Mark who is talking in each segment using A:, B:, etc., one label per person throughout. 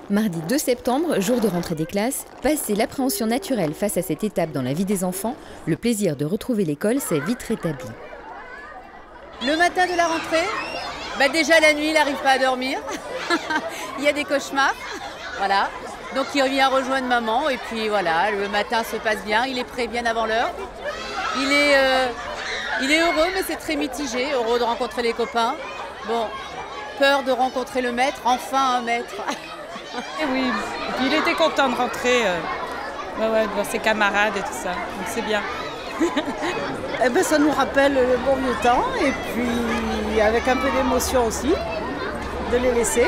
A: Mardi 2 septembre, jour de rentrée des classes, passé l'appréhension naturelle face à cette étape dans la vie des enfants, le plaisir de retrouver l'école s'est vite rétabli.
B: Le matin de la rentrée, déjà la nuit, il n'arrive pas à dormir. Il y a des cauchemars. Voilà. Donc il revient rejoindre maman et puis voilà, le matin se passe bien, il est prêt bien avant l'heure. Il est heureux mais c'est très mitigé, heureux de rencontrer les copains. Bon, peur de rencontrer le maître, enfin un maître.
C: Et oui, et puis il était content de rentrer, de voir ses camarades et tout ça, donc c'est bien.
D: Ça nous rappelle le bon vieux temps et puis avec un peu d'émotion aussi, de les laisser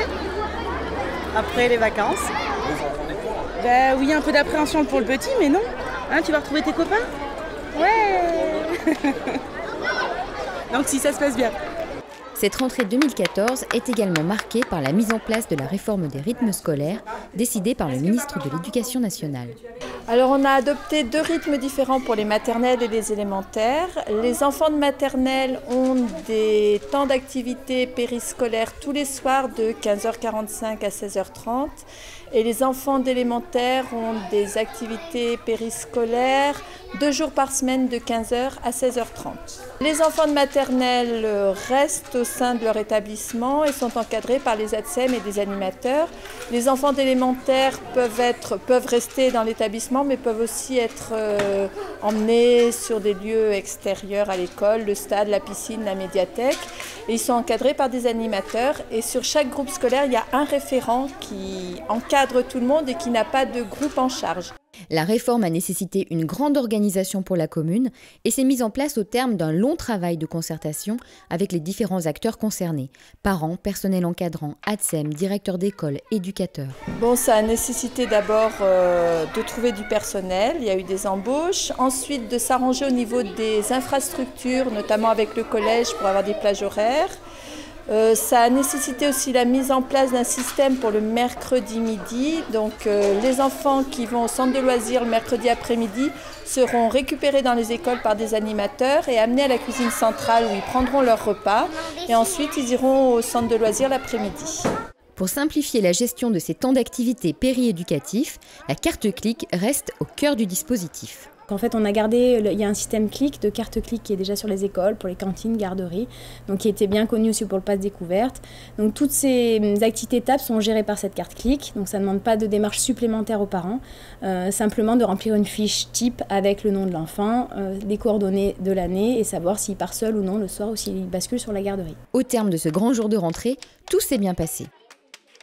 D: après les vacances.
C: Oui, un peu d'appréhension pour le petit, mais non. Hein, tu vas retrouver tes copains? Ouais. Donc si ça se passe bien.
A: Cette rentrée 2014 est également marquée par la mise en place de la réforme des rythmes scolaires décidée par le ministre de l'Éducation nationale.
E: Alors on a adopté 2 rythmes différents pour les maternelles et les élémentaires. Les enfants de maternelle ont des temps d'activité périscolaire tous les soirs de 15h45 à 16h30 et les enfants d'élémentaire ont des activités périscolaires 2 jours par semaine de 15h à 16h30. Les enfants de maternelle restent au sein de leur établissement et sont encadrés par les ATSEM et des animateurs. Les enfants d'élémentaire peuvent rester dans l'établissement mais peuvent aussi être emmenés sur des lieux extérieurs à l'école, le stade, la piscine, la médiathèque. Et ils sont encadrés par des animateurs et sur chaque groupe scolaire, il y a un référent qui encadre tout le monde et qui n'a pas de groupe en charge.
A: La réforme a nécessité une grande organisation pour la commune et s'est mise en place au terme d'un long travail de concertation avec les différents acteurs concernés, parents, personnel encadrant, ATSEM, directeurs d'école, éducateurs.
E: Ça a nécessité d'abord de trouver du personnel, il y a eu des embauches, ensuite de s'arranger au niveau des infrastructures, notamment avec le collège pour avoir des plages horaires. Ça a nécessité aussi la mise en place d'un système pour le mercredi midi. Donc les enfants qui vont au centre de loisirs le mercredi après-midi seront récupérés dans les écoles par des animateurs et amenés à la cuisine centrale où ils prendront leur repas. Et ensuite ils iront au centre de loisirs l'après-midi.
A: Pour simplifier la gestion de ces temps d'activité péri-éducatifs, la carte clic reste au cœur du dispositif.
F: En fait, on a gardé, il y a un système clic, de carte clic qui est déjà sur les écoles, pour les cantines, garderies, donc qui était bien connu aussi pour le pass découverte. Donc toutes ces activités étapes sont gérées par cette carte clic, donc ça ne demande pas de démarche supplémentaire aux parents, simplement de remplir une fiche type avec le nom de l'enfant, les coordonnées de l'année et savoir s'il part seul ou non le soir ou s'il bascule sur la garderie.
A: Au terme de ce grand jour de rentrée, tout s'est bien passé.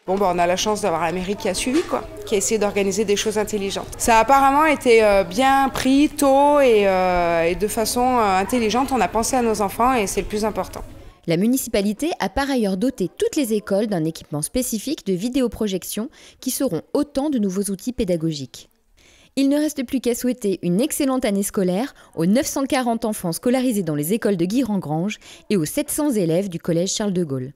G: On a la chance d'avoir la mairie qui a suivi, qui a essayé d'organiser des choses intelligentes. Ça a apparemment été bien pris tôt et de façon intelligente. On a pensé à nos enfants et c'est le plus important.
A: La municipalité a par ailleurs doté toutes les écoles d'un équipement spécifique de vidéoprojection qui seront autant de nouveaux outils pédagogiques. Il ne reste plus qu'à souhaiter une excellente année scolaire aux 940 enfants scolarisés dans les écoles de Guiran-Grange et aux 700 élèves du collège Charles de Gaulle.